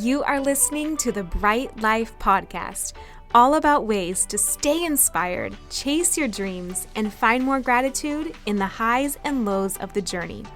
You are listening to the Bright Life Podcast, all about ways to stay inspired, chase your dreams, and find more gratitude in the highs and lows of the journey.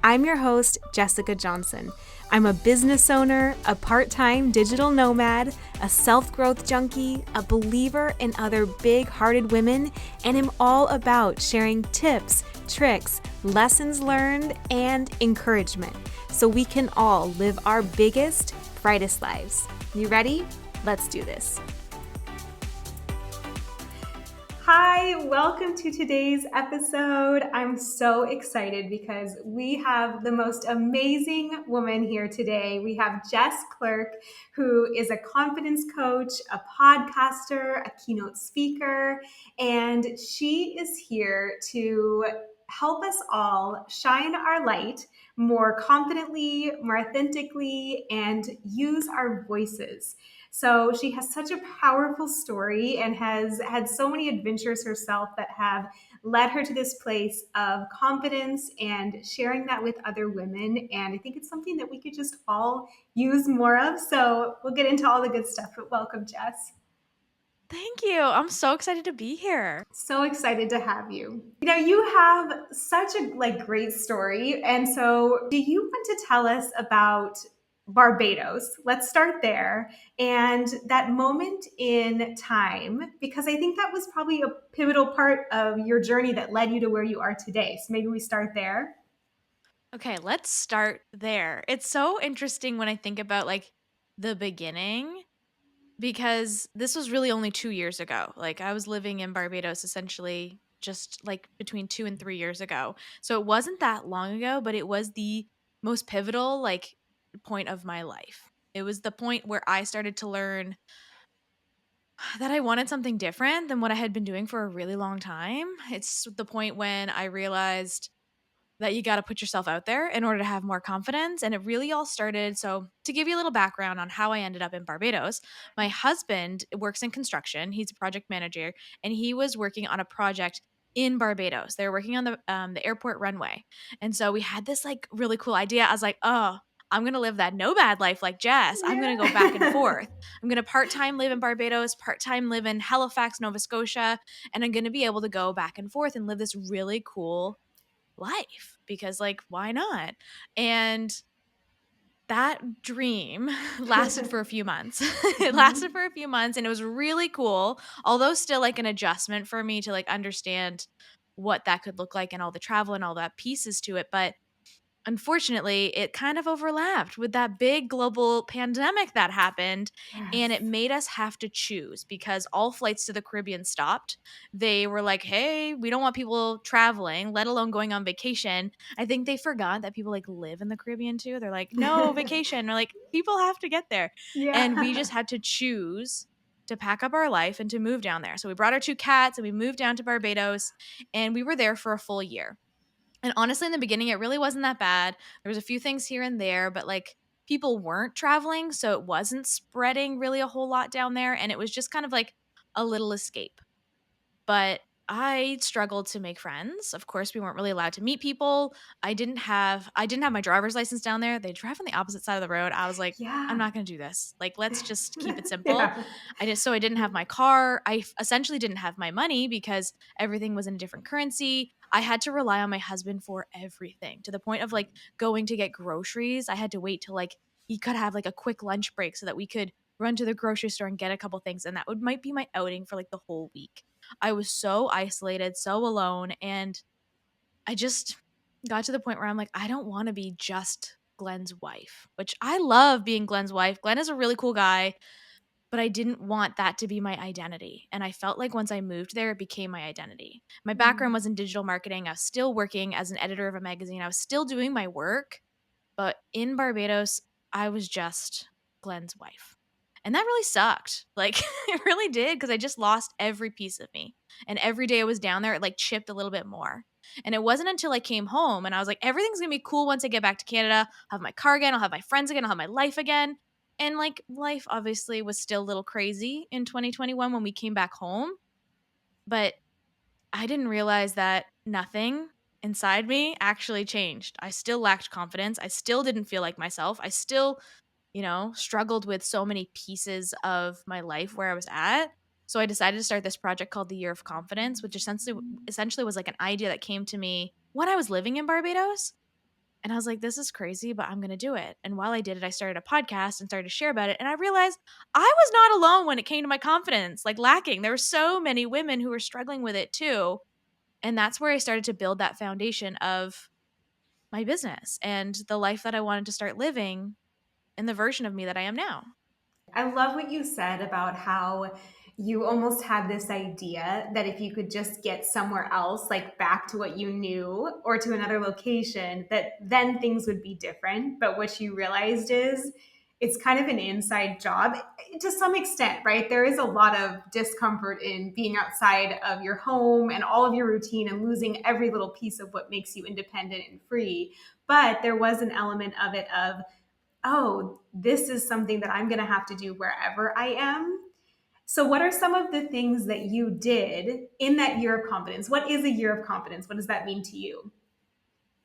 I'm your host, Jessica Johnson. I'm a business owner, a part-time digital nomad, a self-growth junkie, a believer in other big-hearted women, and am all about sharing tips, tricks, lessons learned, and encouragement so we can all live our biggest, brightest lives. You ready? Let's do this. Hi, welcome to today's episode. I'm so excited because we have the most amazing woman here today. We have Jess Clerke, who is a confidence coach, a podcaster, a keynote speaker, and she is here to help us all shine our light more confidently, more authentically, and use our voices. So she has such a powerful story and has had so many adventures herself that have led her to this place of confidence and sharing that with other women. And I think it's something that we could just all use more of. So we'll get into all the good stuff, but welcome, Jess. Thank you. I'm so excited to be here. So excited to have you. You have such a great story. And so do you want to tell us about Barbados? Let's start there. And that moment in time, because I think that was probably a pivotal part of your journey that led you to where you are today. So maybe we start there. Okay, let's start there. It's so interesting when I think about the beginning because this was really only 2 years ago. Like I was living in Barbados essentially just like between 2 and 3 years ago. So it wasn't that long ago, but it was the most pivotal point of my life. It was the point where I started to learn that I wanted something different than what I had been doing for a really long time. It's the point when I realized that you got to put yourself out there in order to have more confidence. And it really all started. So, to give you a little background on how I ended up in Barbados, my husband works in construction. He's a project manager, and he was working on a project in Barbados. They were working on the airport runway. And so we had this really cool idea. I was like, oh, I'm going to live that nomad life like Jess. I'm going to go back and Yeah. forth. I'm going to part time live in Barbados, part time live in Halifax, Nova Scotia, and I'm going to be able to go back and forth and live this really cool life because why not? And that dream lasted for a few months. It lasted Mhm. for a few months and it was really cool, although still an adjustment for me to understand what that could look like and all the travel and all that pieces to it. But unfortunately, it kind of overlapped with that big global pandemic that happened, and it Yes. made us have to choose because all flights to the Caribbean stopped. They were like, "Hey, we don't want people traveling, let alone going on vacation." I think they forgot that people live in the Caribbean too. They're like, "No vacation." We're like, "People have to get there." And we Yeah. just had to choose to pack up our life and to move down there. So we brought our two cats and we moved down to Barbados, and we were there for a full year. And honestly, in the beginning, it really wasn't that bad. There was a few things here and there, but people weren't traveling, so it wasn't spreading really a whole lot down there. And it was just kind of like a little escape. But I struggled to make friends. Of course, we weren't really allowed to meet people. I didn't have my driver's license down there. They drive on the opposite side of the road. I was like, I'm Yeah. not going to do this. Let's just keep it simple. Yeah. So I didn't have my car. Essentially didn't have my money because everything was in a different currency. I had to rely on my husband for everything to the point of going to get groceries. I had to wait till he could have a quick lunch break so that we could run to the grocery store and get a couple things, and that would might be my outing for the whole week. I was so isolated, so alone, and I just got to the point where I'm like, I don't want to be just Glenn's wife, which I love being Glenn's wife. Glenn is a really cool guy, but I didn't want that to be my identity. And I felt like once I moved there, it became my identity. My background was in digital marketing. I was still working as an editor of a magazine. I was still doing my work, but in Barbados, I was just Glenn's wife. And that really sucked. It really did because I just lost every piece of me. And every day I was down there, it chipped a little bit more. And it wasn't until I came home and I was like, everything's gonna be cool once I get back to Canada. I'll have my car again, I'll have my friends again, I'll have my life again. And life obviously was still a little crazy in 2021 when we came back home. But I didn't realize that nothing inside me actually changed. I still lacked confidence. I still didn't feel like myself. I still struggled with so many pieces of my life where I was at. So I decided to start this project called the Year of Confidence, which essentially was like an idea that came to me when I was living in Barbados. And I was like, this is crazy, but I'm going to do it. And while I did it, I started a podcast and started to share about it. And I realized I was not alone when it came to my confidence, like lacking. There were so many women who were struggling with it too. And that's where I started to build that foundation of my business and the life that I wanted to start living and the version of me that I am now. I love what you said about how you almost had this idea that if you could just get somewhere else, like back to what you knew or to another location, that then things would be different. But what you realized is it's kind of an inside job to some extent, right? There is a lot of discomfort in being outside of your home and all of your routine and losing every little piece of what makes you independent and free. But there was an element of it of, oh, this is something that I'm going to have to do wherever I am. So, what are some of the things that you did in that year of confidence? What is a year of confidence? What does that mean to you?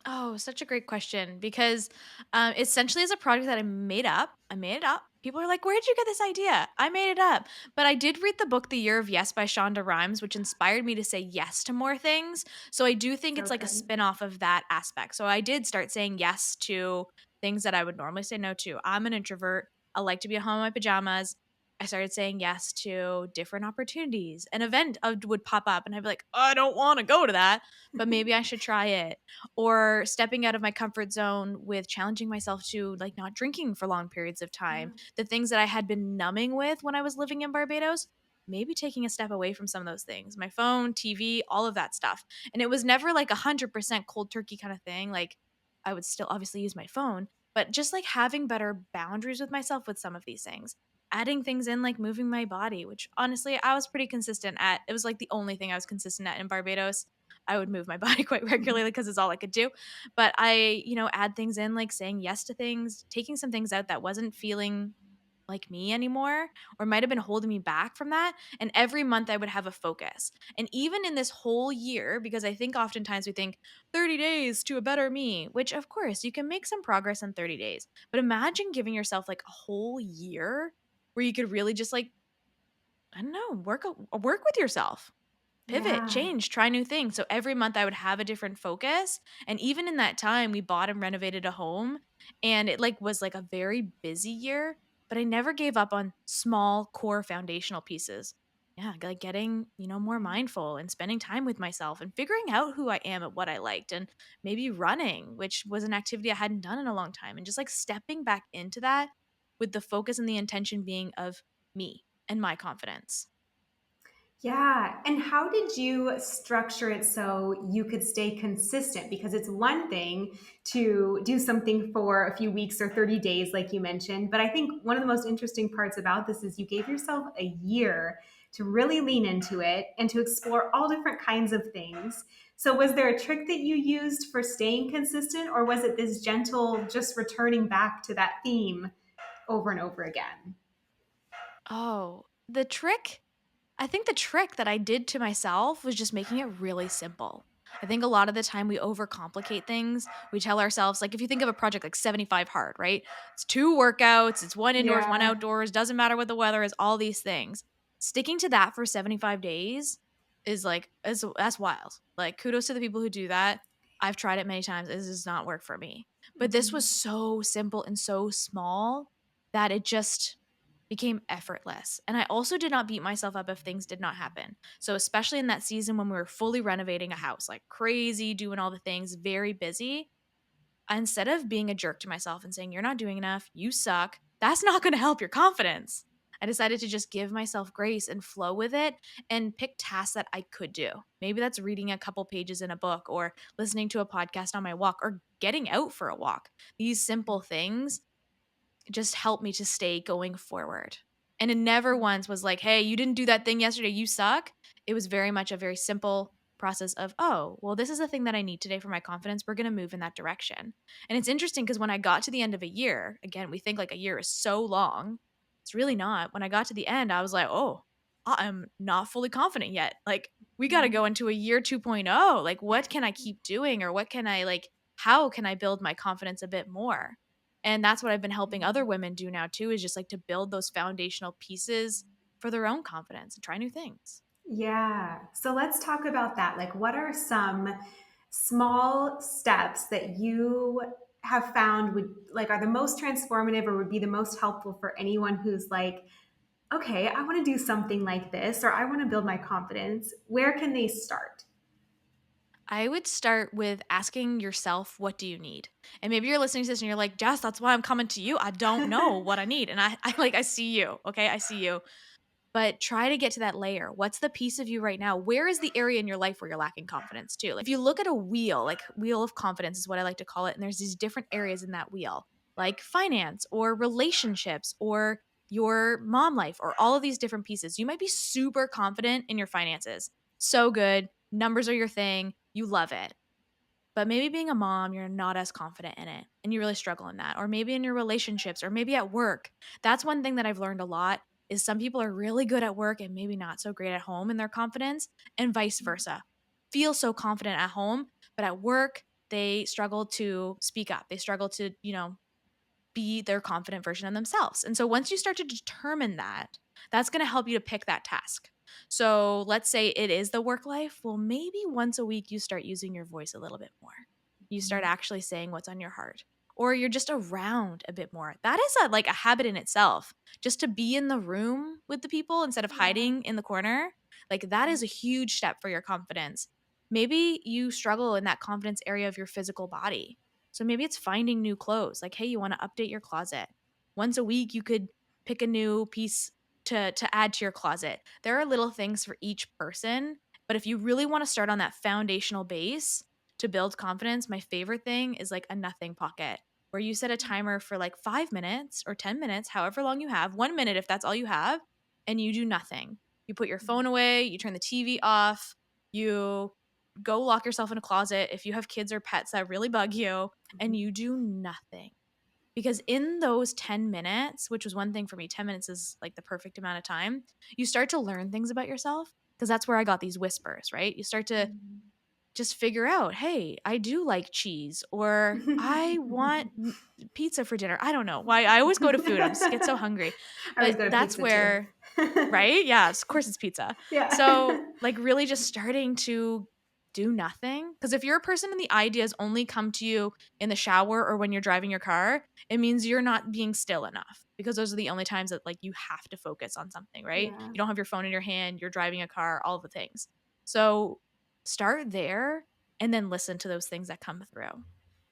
Oh, such a great question because essentially it's a project that I made up. I made it up. People are like, where'd you get this idea? I made it up. But I did read the book The Year of Yes by Shonda Rhimes, which inspired me to say yes to more things. So I do think So it's like a good. spin-off of that aspect. So I did start saying yes to things that I would normally say no to. I'm an introvert. I like to be at home in my pajamas. I started saying yes to different opportunities. An event would pop up and I'd be like, I don't want to go to that, but maybe I should try it, or stepping out of my comfort zone with challenging myself to like not drinking for long periods of time. The things that I had been numbing with when I was living in Barbados, maybe taking a step away from some of those things. My phone, TV, all of that stuff. And it was never like 100% cold turkey kind of thing. Like I would still obviously use my phone, but just like having better boundaries with myself with some of these things. Adding things in like moving my body, which honestly I was pretty consistent at. It was like the only thing I was consistent at in Barbados. I would move my body quite regularly because it's all I could do. But I, add things in like saying yes to things, taking some things out that wasn't feeling like me anymore or might have been holding me back from that. And every month I would have a focus. And even in this whole year, because I think oftentimes we think 30 days to a better me, which of course you can make some progress in 30 days. But imagine giving yourself like a whole year where you could really just like, I don't know, work with yourself, pivot, Yeah. change, try new things. So every month I would have a different focus. And even in that time, we bought and renovated a home, and it like was like a very busy year, but I never gave up on small core foundational pieces. Yeah, like getting, more mindful and spending time with myself and figuring out who I am and what I liked, and maybe running, which was an activity I hadn't done in a long time, and just like stepping back into that with the focus and the intention being of me and my confidence. Yeah. And how did you structure it so you could stay consistent? Because it's one thing to do something for a few weeks or 30 days, like you mentioned. But I think one of the most interesting parts about this is you gave yourself a year to really lean into it and to explore all different kinds of things. So, was there a trick that you used for staying consistent, or was it this gentle, just returning back to that theme over and over again? Oh, I think the trick that I did to myself was just making it really simple. I think a lot of the time we overcomplicate things. We tell ourselves, like, if you think of a project like 75 hard, right? It's two workouts, it's one indoors, one Yeah. outdoors, doesn't matter what the weather is, all these things. Sticking to that for 75 days that's wild. Like, kudos to the people who do that. I've tried it many times. It does not work for me. But this was Mhm. so simple and so small that it just became effortless. And I also did not beat myself up if things did not happen. So, especially in that season when we were fully renovating a house, like crazy, doing all the things, very busy, instead of being a jerk to myself and saying, you're not doing enough, you suck, that's not going to help your confidence. I decided to just give myself grace and flow with it and pick tasks that I could do. Maybe that's reading a couple pages in a book or listening to a podcast on my walk or getting out for a walk. These simple things just helped me to stay going forward. And it never once was like, hey, you didn't do that thing yesterday, you suck. It was very much a very simple process of, oh, well, this is the thing that I need today for my confidence. We're going to move in that direction. And it's interesting because when I got to the end of a year, again, we think like a year is so long. It's really not. When I got to the end, I was like, oh, I am not fully confident yet. Like, we got to go into a year 2.0. Like, what can I keep doing? Or what can I, like, how can I build my confidence a bit more? And that's what I've been helping other women do now too, is just like to build those foundational pieces for their own confidence and try new things. Yeah. So let's talk about that. Like, what are some small steps that you have found would like are the most transformative or would be the most helpful for anyone who's like, okay, I want to do something like this or I want to build my confidence. Where can they start? I would start with asking yourself, what do you need? And maybe you're listening to this and you're like, Jess, that's why I'm coming to you. I don't know what I need. And I see you. Okay. I see you. But try to get to that layer. What's the piece of you right now? Where is the area in your life where you're lacking confidence too? Like if you look at a wheel, like wheel of confidence is what I like to call it, and there's these different areas in that wheel, like finance or relationships or your mom life or all of these different pieces. You might be super confident in your finances. So good. Numbers are your thing. You love it. But maybe being a mom, you're not as confident in it and you really struggle in that. Or maybe in your relationships or maybe at work. That's one thing that I've learned a lot is some people are really good at work and maybe not so great at home in their confidence and vice versa. Feel so confident at home, but at work they struggle to speak up. They struggle to, be their confident version of themselves. And so once you start to determine that, that's going to help you to pick that task. So let's say it is the work life. Well, maybe once a week you start using your voice a little bit more. You start actually saying what's on your heart. Or you're just around a bit more. That is like a habit in itself. Just to be in the room with the people instead of Yeah. hiding in the corner, like that is a huge step for your confidence. Maybe you struggle in that confidence area of your physical body. So maybe it's finding new clothes. Like, hey, you want to update your closet. Once a week, you could pick a new piece to add to your closet. There are little things for each person, but if you really want to start on that foundational base to build confidence, my favorite thing is like a nothing pocket where you set a timer for like 5 minutes or 10 minutes, however long you have, 1 minute if that's all you have, and you do nothing. You put your phone away, you turn the TV off, you go lock yourself in a closet if you have kids or pets that really bug you, and you do nothing. Because in those 10 minutes, which was one thing for me, 10 minutes is like the perfect amount of time, you start to learn things about yourself. Because that's where I got these whispers, right? You start to just figure out, hey, I do like cheese, or I want pizza for dinner. I don't know why I always go to food. Get so hungry. I always But go to that's pizza too. where, right? Yeah, of course it's pizza. Yeah. So, like, really just starting to do nothing. Because if you're a person and the ideas only come to you in the shower or when you're driving your car, it means you're not being still enough because those are the only times that, like, you have to focus on something, right? Yeah. You don't have your phone in your hand, you're driving a car, all the things. So, start there and then listen to those things that come through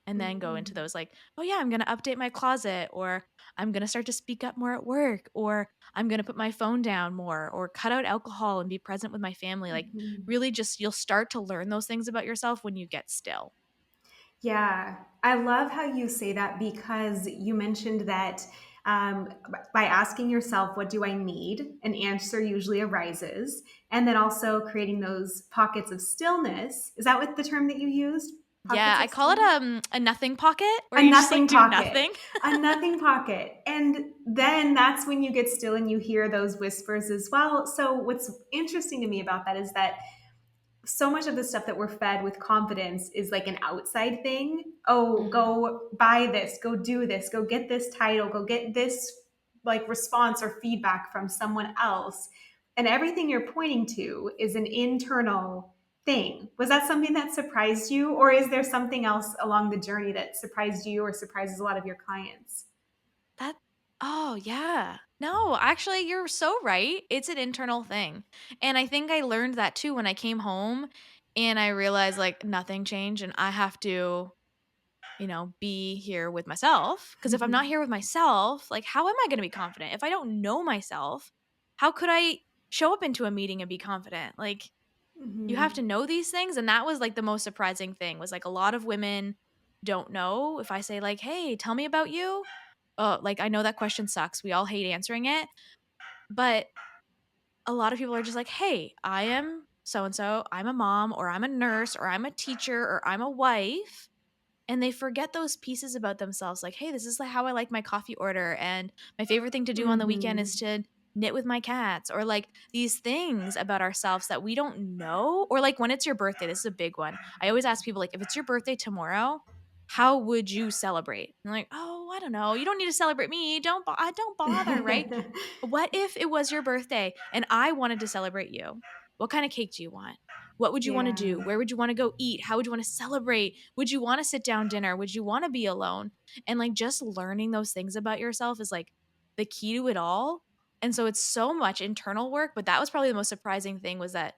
and then go into Mhm. those like, oh yeah, I'm going to update my closet, or I'm going to start to speak up more at work, or I'm going to put my phone down more, or cut out alcohol and be present with my family. Like Mhm. really just you'll start to learn those things about yourself when you get still. Yeah, I love how you say that because you mentioned that um, by asking yourself, what do I need? An answer usually arises. And then also creating those pockets of stillness. Is that what the term that you used? Yeah, Pockets I of call it stillness? a nothing pocket where A you just nothing like do pocket. nothing. A nothing pocket. And then that's when you get still and you hear those whispers as well. So, what's interesting to me about that is that so much of the stuff that we're fed with confidence is like an outside thing. Oh, Mhm. go buy this, go do this, go get this title, go get this like response or feedback from someone else. And everything you're pointing to is an internal thing. Was that something that surprised you? Or is there something else along the journey that surprised you or surprises a lot of your clients? That Oh, yeah. No, actually, you're so right. It's an internal thing. And I think I learned that too when I came home and I realized like nothing changed and I have to, be here with myself. Because if I'm not here with myself, like, how am I going to be confident? If I don't know myself, how could I show up into a meeting and be confident? Like, you have Mhm. to know these things. And that was like the most surprising thing was like a lot of women don't know if I say, like, hey, tell me about you. Oh, like I know that question sucks. We all hate answering it. But a lot of people are just like, hey, I am so and so. I'm a mom, or I'm a nurse, or I'm a teacher, or I'm a wife. And they forget those pieces about themselves. Like, hey, this is like how I like my coffee order. And my favorite thing to do on the weekend is Mhm. to knit with my cats, or like these things about ourselves that we don't know. Or like when it's your birthday, this is a big one. I always ask people, like, if it's your birthday tomorrow, how would you celebrate? And I'm like, oh, I don't know. You don't need to celebrate me. Don't bother, right? What if it was your birthday and I wanted to celebrate you? What kind of cake do you want? What would you want to Yeah. do? Where would you want to go eat? How would you want to celebrate? Would you want to sit down dinner? Would you want to be alone? And like just learning those things about yourself is like the key to it all. And so it's so much internal work, but that was probably the most surprising thing was that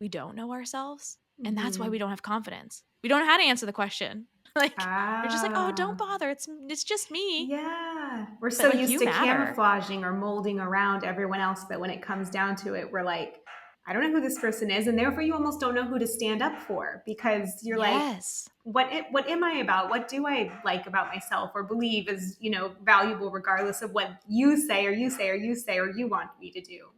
we don't know ourselves. And that's why we Hmm. don't have confidence. We don't know how to answer the question. Like we're just like, "Oh, don't Ah. bother. It's just me." Yeah. We're But so like used you to matter. camouflaging or molding around everyone else that when it comes down to it, we're like, I don't know who this person is. And therefore, you almost don't know who to stand up for because you're like, Yes. what am I about? What do I like about myself or believe is, valuable regardless of what you say or you say or you say or you want me to do?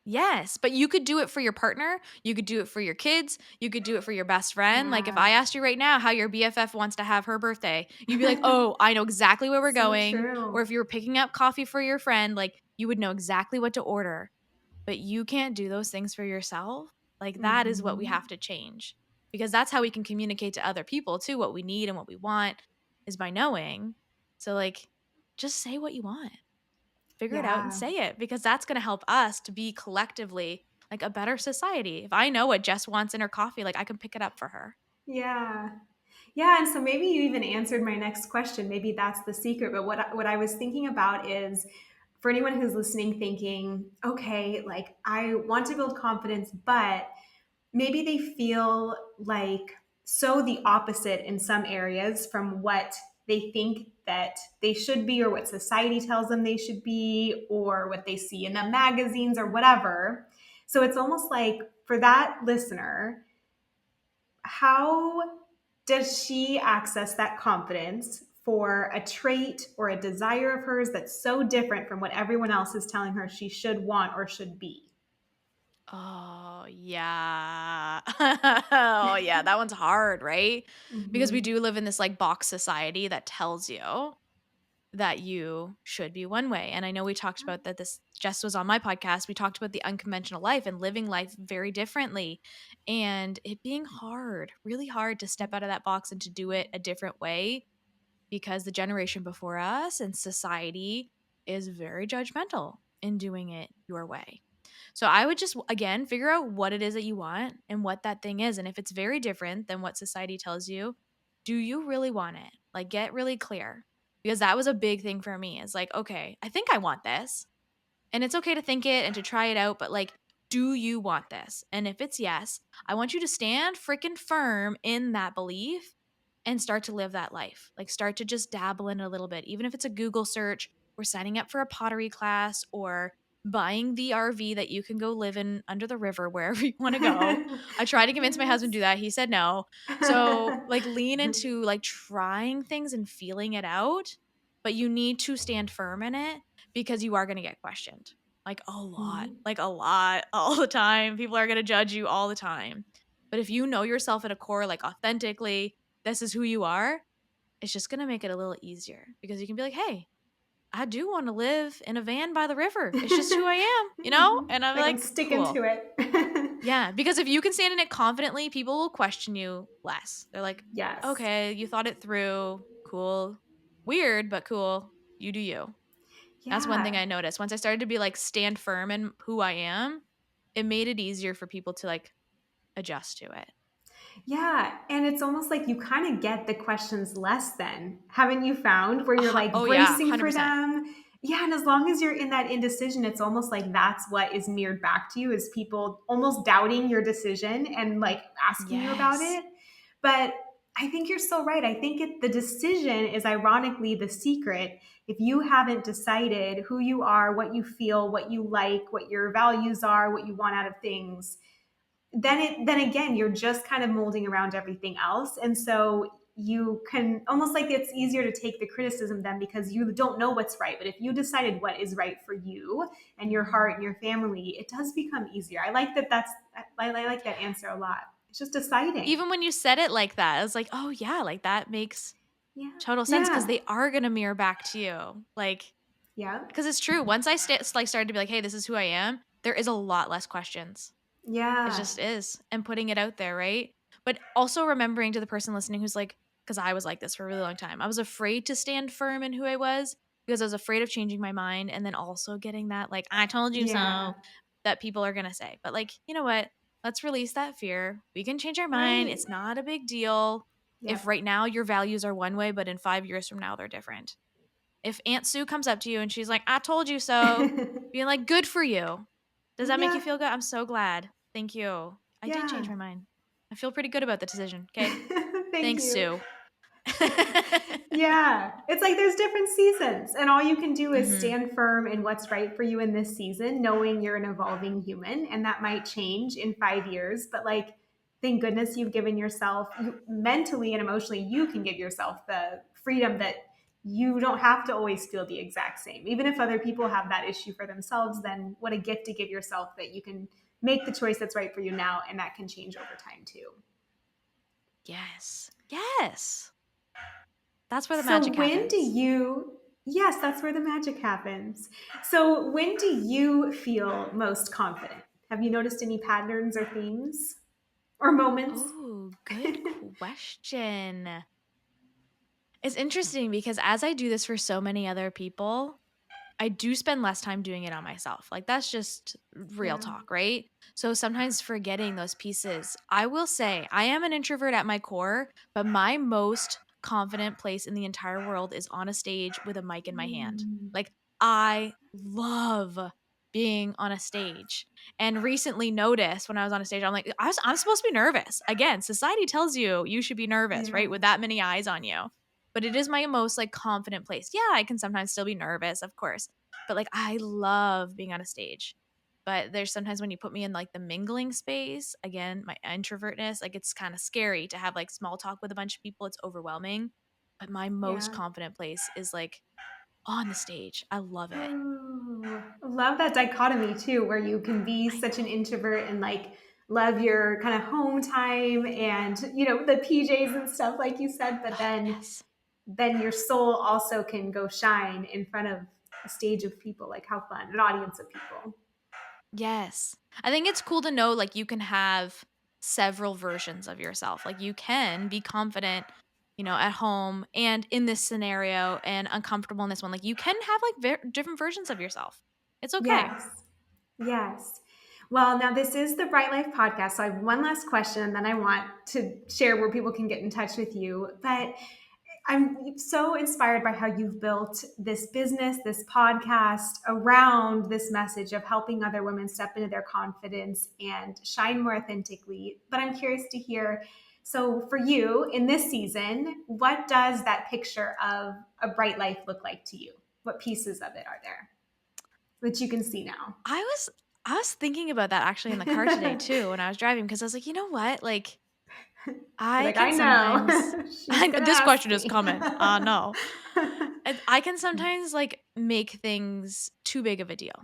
Yes, but you could do it for your partner, you could do it for your kids, you could do it for your best friend. Like if Yeah. I asked you right now how your BFF wants to have her birthday, you'd be like, "Oh, I know exactly where we're So going." Or true. if you were picking up coffee for your friend, like you would know exactly what to order. But you can't do those things for yourself. Like that is what we Hmm. have to change. Because that's how we can communicate to other people too what we need and what we want is by knowing. So like just say what you want, figure it out and Yeah. say it because that's going to help us to be collectively like a better society. If I know what Jess wants in her coffee, like I can pick it up for her. Yeah. Yeah, and so maybe you even answered my next question. Maybe that's the secret. But what I was thinking about is for anyone who's listening, thinking, okay, like I want to build confidence, but maybe they feel like so the opposite in some areas from what they think that they should be, or what society tells them they should be, or what they see in the magazines, or whatever. So it's almost like for that listener, how does she access that confidence for a trait or a desire of hers that's so different from what everyone else is telling her she should want or should be? Oh, yeah. Oh, yeah. That one's hard, right? Because we Hmm. do live in this like box society that tells you that you should be one way. And I know we talked about that this Jess was on my podcast. We talked about the unconventional life and living life very differently and it being hard, really hard to step out of that box and to do it a different way because the generation before us and society is very judgmental in doing it your way. So I would just again figure out what it is that you want and what that thing is. And if it's very different than what society tells you, do you really want it? Like get really clear. Because that was a big thing for me. Is like, okay, I think I want this. And it's okay to think it and to try it out, but like, do you want this? And if it's yes, I want you to stand freaking firm in that belief and start to live that life. Like, start to just dabble in it a little bit, even if it's a Google search or signing up for a pottery class or buying the RV that you can go live in under the river wherever you want to go. I tried to convince my husband to do that. He said no. So, like, lean into like trying things and feeling it out, but you need to stand firm in it because you are going to get questioned like a lot all the time. People are going to judge you all the time. But if you know yourself at a core, like authentically, this is who you are, it's just going to make it a little easier because you can be like, hey, I do want to live in a van by the river. It's just who I am, you know? And I'm Like I'm like, sticking cool. to it. Yeah. Because if you can stand in it confidently, people will question you less. They're like, Yes. okay, you thought it through. Cool. Weird, but cool. You do you. That's one thing Yeah. I noticed. Once I started to be like stand firm in who I am, it made it easier for people to like adjust to it. Yeah, and it's almost like you kind of get the questions less then. Haven't you found where you're like Oh yeah, bracing for 100%. them? Yeah, and as long as you're in that indecision, it's almost like that's what is mirrored back to you is people almost doubting your decision and like asking you about Yes. it. But I think you're so right. I think the decision is ironically the secret. If you haven't decided who you are, what you feel, what you like, what your values are, what you want out of things, then again you're just kind of molding around everything else, and so you can almost like it's easier to take the criticism then because you don't know what's right. But if you decided what is right for you and your heart Mhm. and your family, it does become easier. I like that. I like that answer a lot. It's just deciding. Even when you said it like that, I was like, "Oh yeah, like that makes Yeah. total sense because Yeah. they are going to mirror back to you." Like Yeah. cuz it's true. Once I like started to be like, "Hey, this is who I am." There is a lot less questions. It Yeah. just is. And putting it out there, right? But also remembering to the person listening who's like, because I was like this for a really long time. I was afraid to stand firm in who I was because I was afraid of changing my mind and then also getting that, like, I told you Yeah. so, that people are going to say. But, like, you know what? Let's release that fear. We can change our mind. Right. It's not a big deal. If Yep. right now your values are one way, but in 5 years from now they're different. If Aunt Sue comes up to you and she's like, I told you so, being like, good for you. Does that make you Yeah. feel good? I'm so glad. Thank you. I did change Yeah. my mind. I feel pretty good about the decision. Okay. Thank Thanks, you. Sue. Yeah, it's like there's different seasons, and all you can do is hmm stand firm in what's right for you in this season, knowing you're an evolving human, and that might change in 5 years. But like, thank goodness you've given yourself mentally and emotionally, you can give yourself the freedom that you don't have to always feel the exact same. Even if other people have that issue for themselves, then what a gift to give yourself that you can make the choice that's right for you now, and that can change over time too. Yes. Yes. That's where the So magic when do happens. you, yes, that's where the magic happens. So when do you feel most confident? Have you noticed any patterns or themes or moments? Oh, good question. It's interesting because as I do this for so many other people, I do spend less time doing it on myself. Like, that's just real Yeah. talk, right? So sometimes forgetting those pieces. I will say I am an introvert at my core, but my most confident place in the entire world is on a stage with a mic in my hand. Mm, Like, I love being on a stage. And recently noticed when I was on a stage, I'm like, I'm supposed to be nervous. Again, society tells you should be nervous, right? With yes. that many eyes on you. But it is my most like confident place. Yeah, I can sometimes still be nervous, of course, but like I love being on a stage. But there's sometimes when you put me in like the mingling space, again, my introvertness, like it's kind of scary to have like small talk with a bunch of people. It's overwhelming. But my most Yeah. confident place is like on the stage. I love it. Ooh, love that dichotomy too, where you can be I such an know. introvert and like love your kind of home time and the PJs and stuff like you said, but Yes. then your soul also can go shine in front of a stage of people. Like how fun, an audience of people. Yes. I think it's cool to know like you can have several versions of yourself. Like you can be confident, at home and in this scenario and uncomfortable in this one. Like you can have like different versions of yourself. It's okay. Yes. Yes. Well, now this is the Bright Life podcast. So I have one last question and then I want to share where people can get in touch with you. But I'm so inspired by how you've built this business, this podcast around this message of helping other women step into their confidence and shine more authentically. But I'm curious to hear, so for you in this season, what does that picture of a bright life look like to you? What pieces of it are there that you can see now? I was I was thinking about that actually in the car today too when I was driving because I was like, you know what? Like You're I like, I can sometimes know. She's going to this ask question is me. coming. No. I can sometimes like make things too big of a deal.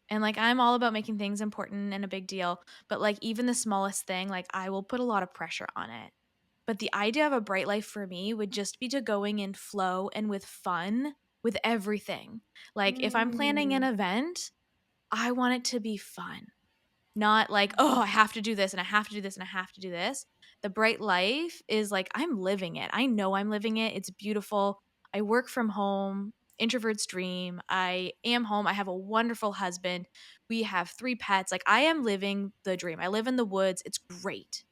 And like I'm all about making things important and a big deal, but like even the smallest thing, like I will put a lot of pressure on it. But the idea of a bright life for me would just be to going in flow and with fun with everything. Like if I'm planning an Mm, event, I want it to be fun. Not like, oh, I have to do this and I have to do this and I have to do this. The bright life is like, I'm living it. I know I'm living it. It's beautiful. I work from home, introvert's dream. I am home. I have a wonderful husband. We have 3 pets. Like, I am living the dream. I live in the woods. It's great.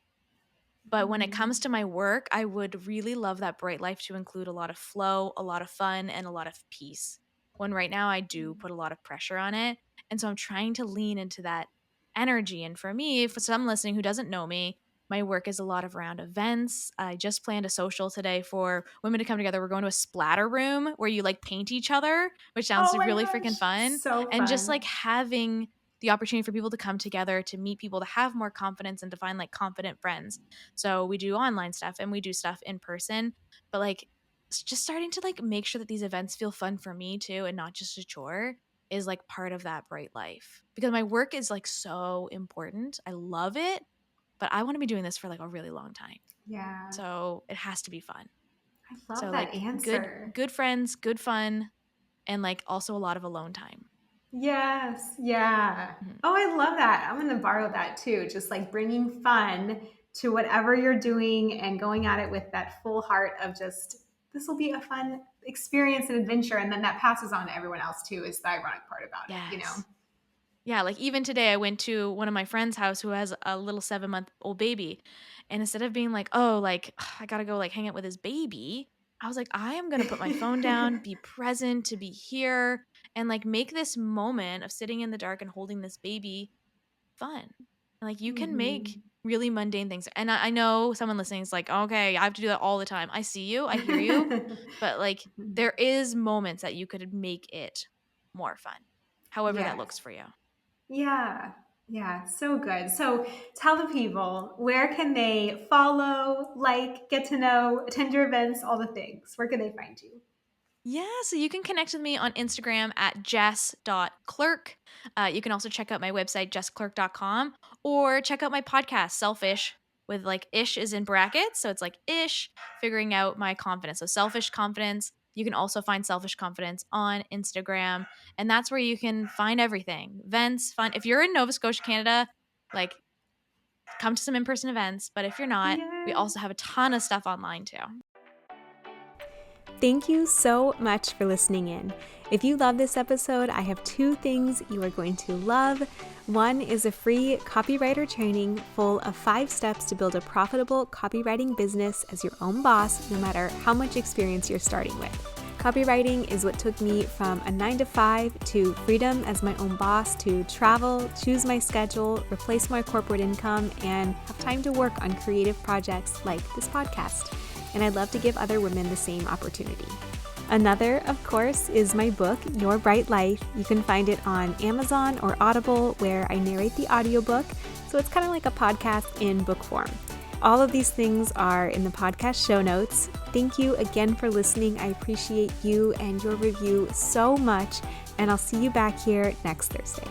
But when it comes mm, to my work, I would really love that bright life to include a lot of flow, a lot of fun, and a lot of peace. When right now I do put a lot of pressure on it. And so I'm trying to lean into that energy. And for me, for some listening who doesn't know me, my work is a lot of around events. I just planned a social today for women to come together. We're going to a splatter room where you like paint each other, which sounds oh my really gosh, freaking fun. so And just fun. like having the opportunity for people to come together, to meet people, to have more confidence, and to find like confident friends. So we do online stuff and we do stuff in person, but like just starting to like make sure that these events feel fun for me too and not just a chore is like part of that bright life. Because my work is like so important. I love it, but I want to be doing this for like a really long time. Yeah, So it has to be fun. I love So that like good answer. good friends, good fun, and like also a lot of alone time. Yes, yeah. Mhm. Oh, I love that. I'm going to borrow that too. Just like bringing fun to whatever you're doing and going at it with that full heart of just, this will be a fun experience and adventure. And then that passes on to everyone else too, is the ironic part about it, you know? Yes. Yeah, like even today, I went to one of my friend's house who has a little 7-month-old baby. And instead of being like, oh, like, I gotta go like hang out with his baby, I was like, I am gonna put my phone down, be present, to be here, and like make this moment of sitting in the dark and holding this baby fun. Like you can make Mhm. really mundane things. And I know someone listening is like, okay, I have to do that all the time. I see you, I hear you. But like there is moments that you could make it more fun, however that Yes. looks for you. Yeah. Yeah. So good. So tell the people, where can they follow, like, get to know, attend your events, all the things? Where can they find you? Yeah, so you can connect with me on Instagram at jess.clerk. You can also check out my website, jessclerke.com, or check out my podcast, Selfish, with like ish is in brackets. So it's like ish, figuring out my confidence. So selfish confidence. You can also find selfish confidence on Instagram. And that's where you can find everything events, fun. If you're in Nova Scotia, Canada, like come to some in person events. But if you're not, we Yeah. also have a ton of stuff online too. Thank you so much for listening in. If you love this episode, I have 2 things you are going to love. One is a free copywriter training full of 5 steps to build a profitable copywriting business as your own boss, no matter how much experience you're starting with. Copywriting is what took me from a 9-to-5 to freedom as my own boss, to travel, choose my schedule, replace my corporate income, and have time to work on creative projects like this podcast. And I'd love to give other women the same opportunity. Another, of course, is my book, Your Bright Life. You can find it on Amazon or Audible, where I narrate the audiobook, so it's kind of like a podcast in book form. All of these things are in the podcast show notes. Thank you again for listening. I appreciate you and your review so much, and I'll see you back here next Thursday.